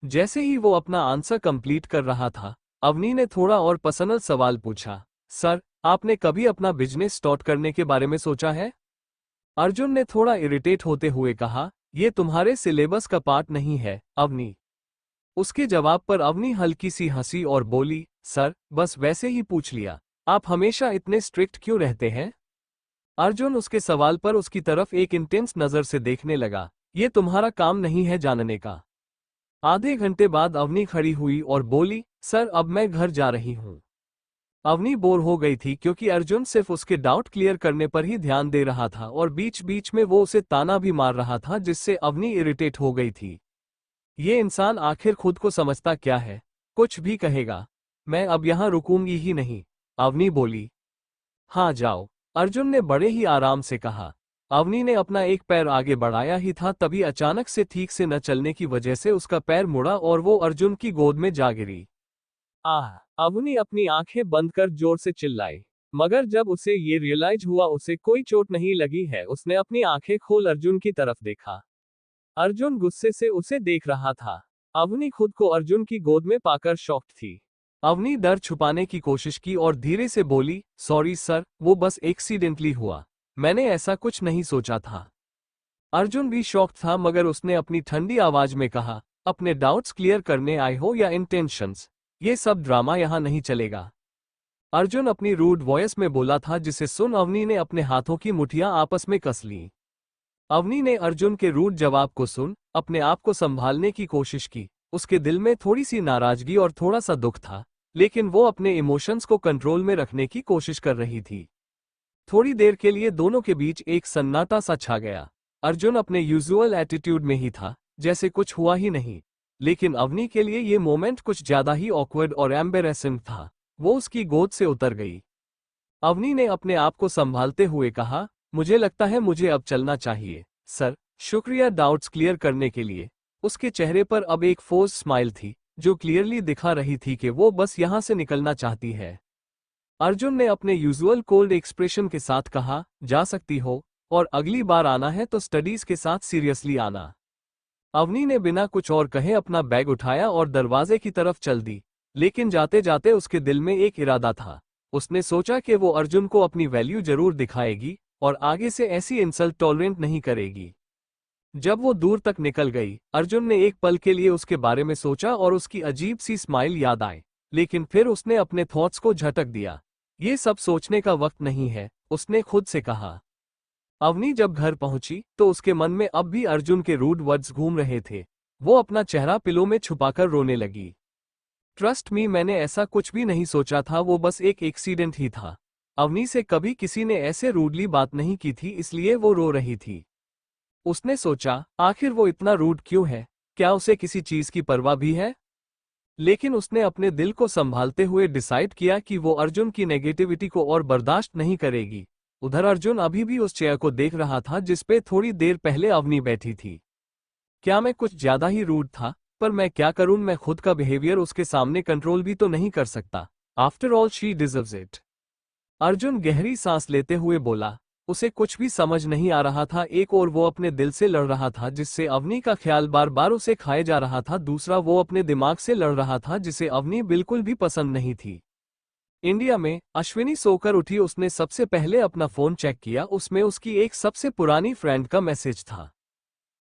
जैसे ही वो अपना आंसर कंप्लीट कर रहा था, अवनी ने थोड़ा और पर्सनल सवाल पूछा, सर, आपने कभी अपना बिजनेस स्टार्ट करने के बारे में सोचा है? अर्जुन ने थोड़ा इरिटेट होते हुए कहा, ये तुम्हारे सिलेबस का पार्ट नहीं है, अवनी। उसके जवाब पर अवनी हल्की सी हंसी और बोली, सर, बस वैसे ही पूछ लिया। आप हमेशा इतने स्ट्रिक्ट क्यों रहते हैं? अर्जुन उसके सवाल पर उसकी तरफ एक इंटेंस नजर से देखने लगा, ये तुम्हारा काम नहीं है जानने का। आधे घंटे बाद अवनी खड़ी हुई और बोली, सर, अब मैं घर जा रही हूँ। अवनी बोर हो गई थी क्योंकि अर्जुन सिर्फ उसके डाउट क्लियर करने पर ही ध्यान दे रहा था और बीच बीच में वो उसे ताना भी मार रहा था, जिससे अवनी इरिटेट हो गई थी। ये इंसान आखिर खुद को समझता क्या है? कुछ भी कहेगा। मैं अब यहाँ रुकूंगी ही नहीं, अवनी बोली। हाँ जाओ, अर्जुन ने बड़े ही आराम से कहा। अवनी ने अपना एक पैर आगे बढ़ाया ही था, तभी अचानक से ठीक से न चलने की वजह से उसका पैर मुड़ा और वो अर्जुन की गोद में जा गिरी। आह! अवनी अपनी आंखें बंद कर जोर से चिल्लाई। मगर जब उसे ये रियलाइज हुआ उसे कोई चोट नहीं लगी है, उसने अपनी आंखें खोल अर्जुन की तरफ देखा। अर्जुन गुस्से से उसे देख रहा था। अवनी खुद को अर्जुन की गोद में पाकर शॉक्ड थी। अवनी डर छुपाने की कोशिश की और धीरे से बोली, सॉरी सर, वो बस एक्सीडेंटली हुआ। मैंने ऐसा कुछ नहीं सोचा था। अर्जुन भी शॉक्ड था, मगर उसने अपनी ठंडी आवाज में कहा, अपने डाउट्स क्लियर करने आए हो या इंटेंशंस? ये सब ड्रामा यहाँ नहीं चलेगा। अर्जुन अपनी रूड वॉइस में बोला था, जिसे सुन अवनी ने अपने हाथों की मुठियां आपस में कस लीं। अवनी ने अर्जुन के रूड जवाब को सुन अपने आप को संभालने की कोशिश की। उसके दिल में थोड़ी सी नाराजगी और थोड़ा सा दुख था, लेकिन वो अपने इमोशंस को कंट्रोल में रखने की कोशिश कर रही थी। थोड़ी देर के लिए दोनों के बीच एक सन्नाटा सा छा गया। अर्जुन अपने यूजुअल एटीट्यूड में ही था, जैसे कुछ हुआ ही नहीं। लेकिन अवनी के लिए ये मोमेंट कुछ ज्यादा ही ऑकवर्ड और एम्बेरेसिंग था। वो उसकी गोद से उतर गई। अवनी ने अपने आप को संभालते हुए कहा, मुझे लगता है मुझे अब चलना चाहिए। सर, शुक्रिया डाउट्स क्लियर करने के लिए। उसके चेहरे पर अब एक फोर्स्ड स्माइल थी, जो क्लियरली दिखा रही थी कि वो बस यहां से निकलना चाहती है। अर्जुन ने अपने यूजुअल कोल्ड एक्सप्रेशन के साथ कहा, जा सकती हो, और अगली बार आना है तो स्टडीज के साथ सीरियसली आना। अवनी ने बिना कुछ और कहे अपना बैग उठाया और दरवाजे की तरफ चल दी। लेकिन जाते जाते उसके दिल में एक इरादा था। उसने सोचा कि वो अर्जुन को अपनी वैल्यू जरूर दिखाएगी और आगे से ऐसी इंसल्ट टॉलरेंट नहीं करेगी। जब वो दूर तक निकल गई, अर्जुन ने एक पल के लिए उसके बारे में सोचा और उसकी अजीब सी स्माइल याद आई। लेकिन फिर उसने अपने थॉट्स को झटक दिया। ये सब सोचने का वक्त नहीं है, उसने खुद से कहा। अवनी जब घर पहुंची तो उसके मन में अब भी अर्जुन के रूड वर्ड्स घूम रहे थे। वो अपना चेहरा पिलो में छुपाकर रोने लगी। ट्रस्ट मी, मैंने ऐसा कुछ भी नहीं सोचा था, वो बस एक एक्सीडेंट ही था। अवनी से कभी किसी ने ऐसे रूडली बात नहीं की थी, इसलिए वो रो रही थी। उसने सोचा, आखिर वो इतना रूड क्यों है? क्या उसे किसी चीज की परवाह भी है? लेकिन उसने अपने दिल को संभालते हुए डिसाइड किया कि वो अर्जुन की नेगेटिविटी को और बर्दाश्त नहीं करेगी। उधर अर्जुन अभी भी उस चेयर को देख रहा था जिसपे थोड़ी देर पहले अवनी बैठी थी। क्या मैं कुछ ज्यादा ही रूड था? पर मैं क्या करूं, मैं खुद का बिहेवियर उसके सामने कंट्रोल भी तो नहीं कर सकता। After all she deserves it. Arjun गहरी सांस लेते हुए बोला। उसे कुछ भी समझ नहीं आ रहा था। एक और वो अपने दिल से लड़ रहा था, जिससे अवनी का ख्याल बार बार उसे खाए जा रहा था। दूसरा वो अपने दिमाग से लड़ रहा था, जिसे अवनी बिल्कुल भी पसंद नहीं थी। इंडिया में अश्विनी सोकर उठी। उसने सबसे पहले अपना फोन चेक किया। उसमें उसकी एक सबसे पुरानी फ्रेंड का मैसेज था।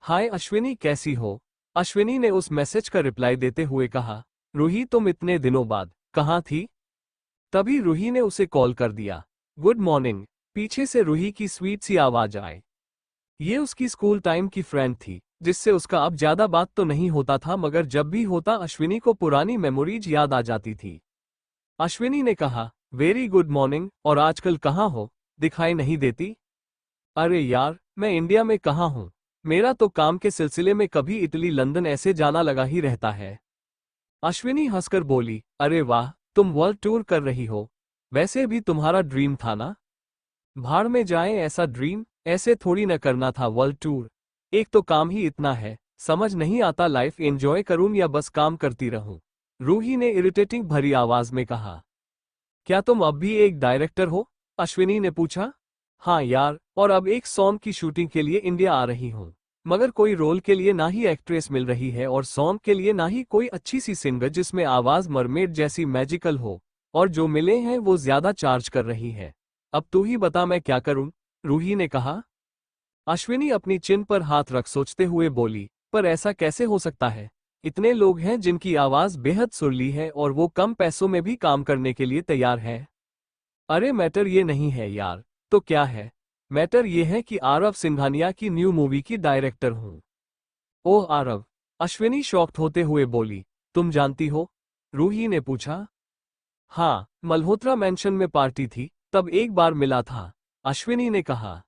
हाय अश्विनी, कैसी हो? अश्विनी ने उस मैसेज का रिप्लाई देते हुए कहा, रूही तुम इतने दिनों बाद कहाँ थी? तभी रूही ने उसे कॉल कर दिया। Good morning. पीछे से रूही की स्वीट सी आवाज आए। ये उसकी स्कूल टाइम की फ्रेंड थी, जिससे उसका अब ज्यादा बात तो नहीं होता था, मगर जब भी होता अश्विनी को पुरानी मेमोरीज याद आ जाती थी। अश्विनी ने कहा, वेरी गुड मॉर्निंग, और आजकल कहाँ हो? दिखाई नहीं देती। अरे यार, मैं इंडिया में कहाँ हूँ। मेरा तो काम के सिलसिले में कभी इटली लंदन ऐसे जाना लगा ही रहता है। अश्विनी हंसकर बोली, अरे वाह, तुम वर्ल्ड टूर कर रही हो। वैसे भी तुम्हारा ड्रीम था ना। भाड़ में जाए ऐसा ड्रीम, ऐसे थोड़ी न करना था वर्ल्ड टूर। एक तो काम ही इतना है, समझ नहीं आता लाइफ एंजॉय करूं या बस काम करती रहूं। रूही ने इरिटेटिंग भरी आवाज में कहा। क्या तुम अब भी एक डायरेक्टर हो? अश्विनी ने पूछा। हाँ यार, और अब एक सॉन्ग की शूटिंग के लिए इंडिया आ रही हूँ। मगर कोई रोल के लिए ना ही एक्ट्रेस मिल रही है और सॉन्ग के लिए ना ही कोई अच्छी सी सिंगर जिसमें आवाज मरमेड जैसी मैजिकल हो, और जो मिले हैं वो ज्यादा चार्ज कर रही है। अब तू ही बता मैं क्या करूं? रूही ने कहा। अश्विनी अपनी चिन पर हाथ रख सोचते हुए बोली, पर ऐसा कैसे हो सकता है? इतने लोग हैं जिनकी आवाज बेहद सुरीली है और वो कम पैसों में भी काम करने के लिए तैयार है। अरे मैटर ये नहीं है यार। तो क्या है? मैटर ये है कि आरव सिंघानिया की न्यू मूवी की डायरेक्टर हूँ। ओह आरव। अश्विनी शॉक्ड होते हुए बोली, तुम जानती हो? रूही ने पूछा। हाँ, मल्होत्रा मैंशन में पार्टी थी, तब एक बार मिला था, अश्विनी ने कहा।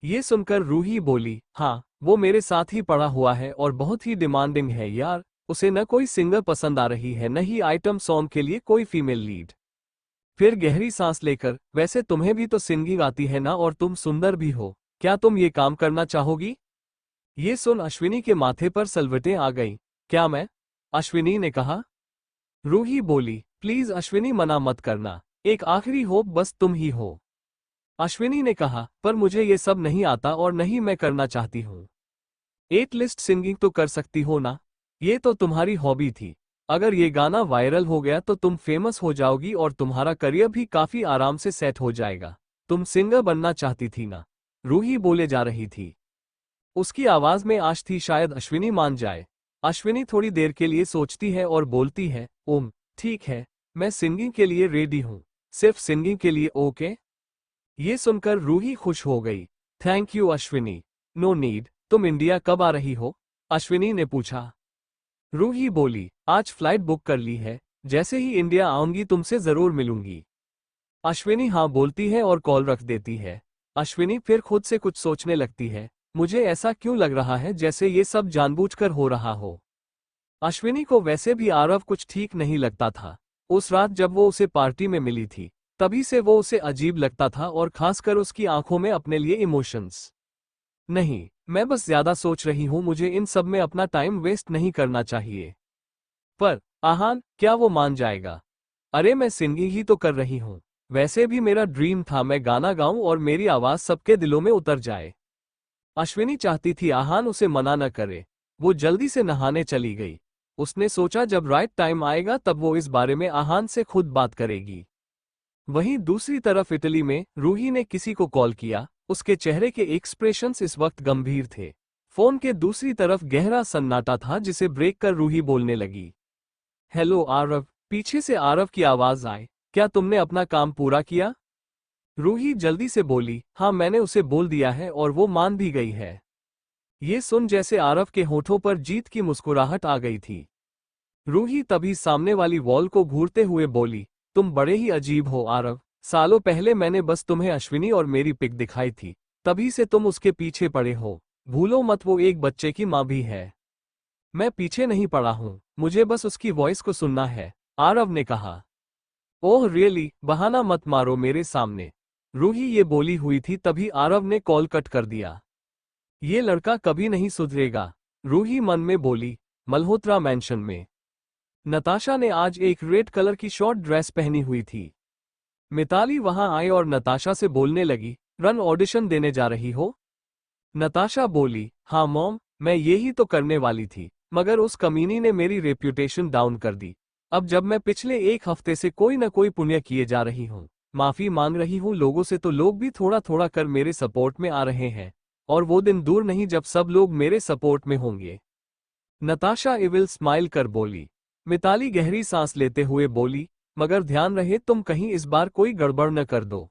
ये सुनकर रूही बोली, हाँ, वो मेरे साथ ही पड़ा हुआ है और बहुत ही डिमांडिंग है यार। उसे न कोई सिंगर पसंद आ रही है, न ही आइटम सॉन्ग के लिए कोई फीमेल लीड। फिर गहरी सांस लेकर, वैसे तुम्हें भी तो सिंगिंग आती है ना, और तुम सुंदर भी हो, क्या तुम ये काम करना चाहोगी? ये सुन अश्विनी के माथे पर सलवटें आ गईं। क्या मैं? अश्विनी ने कहा। रूही बोली, प्लीज अश्विनी मना मत करना, एक आखिरी होप बस तुम ही हो। अश्विनी ने कहा, पर मुझे ये सब नहीं आता और नहीं मैं करना चाहती हूँ। एट लिस्ट सिंगिंग तो कर सकती हो ना? ये तो तुम्हारी हॉबी थी। अगर ये गाना वायरल हो गया तो तुम फेमस हो जाओगी और तुम्हारा करियर भी काफी आराम से सेट हो जाएगा। तुम सिंगर बनना चाहती थी ना? रूही बोले जा रही थी। उसकी आवाज में आश थी, शायद अश्विनी मान जाए। अश्विनी थोड़ी देर के लिए सोचती है और बोलती है, ओम, ठीक है, मैं सिंगिंग के लिए रेडी हूँ। सिर्फ सिंगिंग के लिए, ओके? ये सुनकर रूही खुश हो गई। Thank you Ashwini. No need. तुम इंडिया कब आ रही हो? अश्विनी ने पूछा। रूही बोली, आज फ्लाइट बुक कर ली है, जैसे ही इंडिया आऊंगी तुमसे जरूर मिलूंगी। अश्विनी हाँ बोलती है और कॉल रख देती है। अश्विनी फिर खुद से कुछ सोचने लगती है, मुझे ऐसा क्यों लग रहा है जैसे ये सब जानबूझकर हो रहा हो। अश्विनी को वैसे भी आरव कुछ ठीक नहीं लगता था। उस रात जब वो उसे पार्टी में मिली थी, तभी से वो उसे अजीब लगता था, और खासकर उसकी आंखों में अपने लिए इमोशंस। नहीं, मैं बस ज्यादा सोच रही हूं, मुझे इन सब में अपना टाइम वेस्ट नहीं करना चाहिए। पर आहान, क्या वो मान जाएगा? अरे मैं सिंगिंग ही तो कर रही हूँ। वैसे भी मेरा ड्रीम था मैं गाना गाऊं और मेरी आवाज सबके दिलों में उतर जाए। अश्विनी चाहती थी आहान उसे मना न करे। वो जल्दी से नहाने चली गई। उसने सोचा जब राइट टाइम आएगा तब वो इस बारे में आहान से खुद बात करेगी। वहीं दूसरी तरफ इटली में रूही ने किसी को कॉल किया। उसके चेहरे के एक्सप्रेशंस इस वक्त गंभीर थे। फोन के दूसरी तरफ गहरा सन्नाटा था, जिसे ब्रेक कर रूही बोलने लगी। हेलो आरव। पीछे से आरव की आवाज आई। क्या तुमने अपना काम पूरा किया? रूही जल्दी से बोली, हाँ मैंने उसे बोल दिया है और वो मान भी गई है। ये सुन जैसे आरव के होठों पर जीत की मुस्कुराहट आ गई थी। रूही तभी सामने वाली वॉल को घूरते हुए बोली, तुम बड़े ही अजीब हो आरव। सालों पहले मैंने बस तुम्हें अश्विनी और मेरी पिक दिखाई थी, तभी से तुम उसके पीछे पड़े हो। भूलो मत वो एक बच्चे की माँ भी है। मैं पीछे नहीं पड़ा हूँ, मुझे बस उसकी वॉइस को सुनना है, आरव ने कहा। ओह रियली, बहाना मत मारो मेरे सामने। रूही ये बोली हुई थी तभी आरव ने कॉल कट कर दिया। ये लड़का कभी नहीं सुधरेगा, रूही मन में बोली। मल्होत्रा मैंशन में नताशा ने आज एक रेड कलर की शॉर्ट ड्रेस पहनी हुई थी। मिताली वहां आई और नताशा से बोलने लगी, रन ऑडिशन देने जा रही हो? नताशा बोली, हाँ मॉम, मैं यही तो करने वाली थी, मगर उस कमीनी ने मेरी रेप्यूटेशन डाउन कर दी। अब जब मैं पिछले एक हफ्ते से कोई न कोई पुण्य किए जा रही हूँ, माफी मांग रही हूँ लोगों से, तो लोग भी थोड़ा थोड़ा कर मेरे सपोर्ट में आ रहे हैं, और वो दिन दूर नहीं जब सब लोग मेरे सपोर्ट में होंगे। नताशा इविल स्माइल कर बोली। मिताली गहरी सांस लेते हुए बोली, मगर ध्यान रहे तुम कहीं इस बार कोई गड़बड़ न कर दो।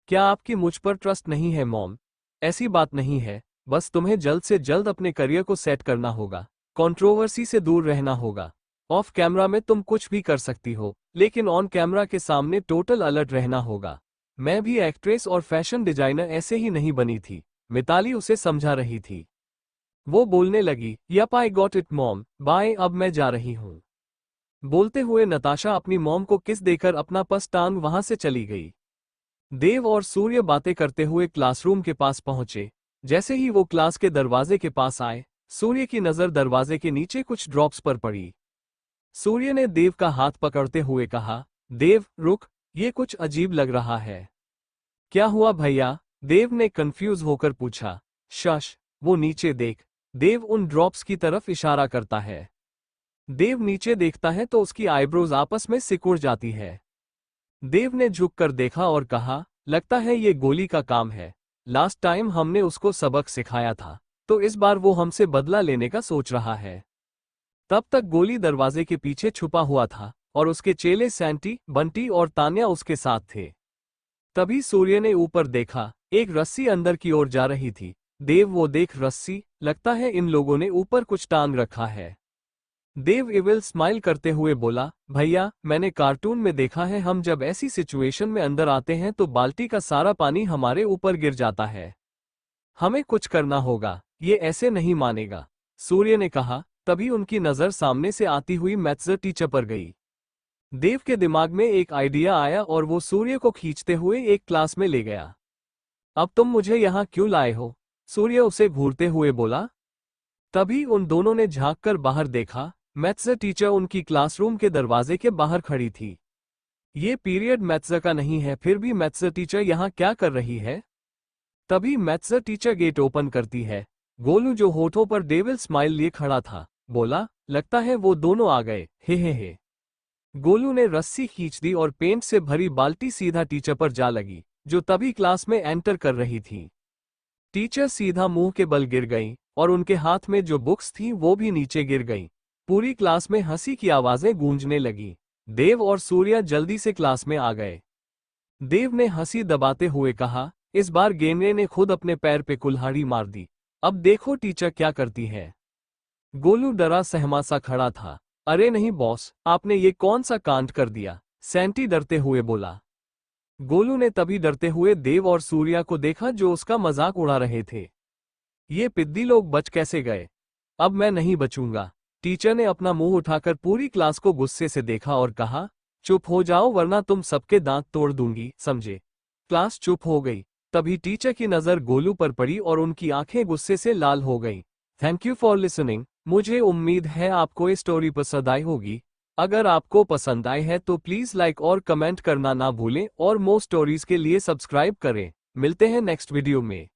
क्या आपकी मुझ पर ट्रस्ट नहीं है मॉम? ऐसी बात नहीं है, बस तुम्हें जल्द से जल्द अपने करियर को सेट करना होगा, कंट्रोवर्सी से दूर रहना होगा। ऑफ कैमरा में तुम कुछ भी कर सकती हो, लेकिन ऑन कैमरा के सामने टोटल अलर्ट रहना होगा। मैं भी एक्ट्रेस और फैशन डिजाइनर ऐसे ही नहीं बनी थी, मिताली उसे समझा रही थी। वो बोलने लगी, yup I got it mom, bye, अब मैं जा रही हूँ। बोलते हुए नताशा अपनी मॉम को किस देकर अपना पस टांग वहां से चली गई। देव और सूर्य बातें करते हुए क्लासरूम के पास पहुंचे। जैसे ही वो क्लास के दरवाजे के पास आए, सूर्य की नजर दरवाजे के नीचे कुछ ड्रॉप्स पर पड़ी। सूर्य ने देव का हाथ पकड़ते हुए कहा, देव रुक, ये कुछ अजीब लग रहा है। क्या हुआ भैया? देव ने कंफ्यूज होकर पूछा। शश, वो नीचे देख। देव उन ड्रॉप्स की तरफ इशारा करता है। देव नीचे देखता है तो उसकी आईब्रोज आपस में सिकुड़ जाती है। देव ने झुककर देखा और कहा, लगता है ये गोली का काम है। लास्ट टाइम हमने उसको सबक सिखाया था, तो इस बार वो हमसे बदला लेने का सोच रहा है। तब तक गोली दरवाजे के पीछे छुपा हुआ था और उसके चेले सैंटी, बंटी और तान्या उसके साथ थे। तभी सूर्य ने ऊपर देखा, एक रस्सी अंदर की ओर जा रही थी। देव वो देख रस्सी, लगता है इन लोगों ने ऊपर कुछ टांग रखा है। देव इविल स्माइल करते हुए बोला, भैया मैंने कार्टून में देखा है, हम जब ऐसी सिचुएशन में अंदर आते हैं तो बाल्टी का सारा पानी हमारे ऊपर गिर जाता है। हमें कुछ करना होगा, ये ऐसे नहीं मानेगा, सूर्य ने कहा। तभी उनकी नजर सामने से आती हुई मैथ्स टीचर पर गई। देव के दिमाग में एक आइडिया आया और वो सूर्य को खींचते हुए एक क्लास में ले गया। अब तुम मुझे यहाँ क्यों लाए हो? सूर्य उसे घूरते हुए बोला। तभी उन दोनों ने झांककर बाहर देखा, मैथ्स टीचर उनकी क्लासरूम के दरवाजे के बाहर खड़ी थी। ये पीरियड मैथ्स का नहीं है, फिर भी मैथ्स टीचर यहाँ क्या कर रही है? तभी मैथ्स टीचर गेट ओपन करती है। गोलू जो होठों पर डेविल स्माइल लिए खड़ा था, बोला, लगता है वो दोनों आ गए, हे। गोलू ने रस्सी खींच दी और पेंट से भरी बाल्टी सीधा टीचर पर जा लगी, जो तभी क्लास में एंटर कर रही थी। टीचर सीधा मुंह के बल गिर गई और उनके हाथ में जो बुक्स थी वो भी नीचे गिर गई। पूरी क्लास में हंसी की आवाजें गूंजने लगी। देव और सूर्या जल्दी से क्लास में आ गए। देव ने हंसी दबाते हुए कहा, इस बार गेंडे ने खुद अपने पैर पे कुल्हाड़ी मार दी। अब देखो टीचर क्या करती है। गोलू डरा सहमा सा खड़ा था। अरे नहीं बॉस, आपने ये कौन सा कांड कर दिया? सैंटी डरते हुए बोला। गोलू ने तभी डरते हुए देव और सूर्या को देखा जो उसका मजाक उड़ा रहे थे। ये पिद्दी लोग बच कैसे गए? अब मैं नहीं बचूंगा। टीचर ने अपना मुंह उठाकर पूरी क्लास को गुस्से से देखा और कहा, चुप हो जाओ वरना तुम सबके दांत तोड़ दूंगी, समझे? क्लास चुप हो गई। तभी टीचर की नजर गोलू पर पड़ी और उनकी आंखें गुस्से से लाल हो गईं। Thank you for listening. मुझे उम्मीद है आपको ये स्टोरी पसंद आई होगी। अगर आपको पसंद आई है तो प्लीज लाइक और कमेंट करना ना भूलें और मोर स्टोरीज के लिए सब्सक्राइब करें। मिलते हैं नेक्स्ट वीडियो में।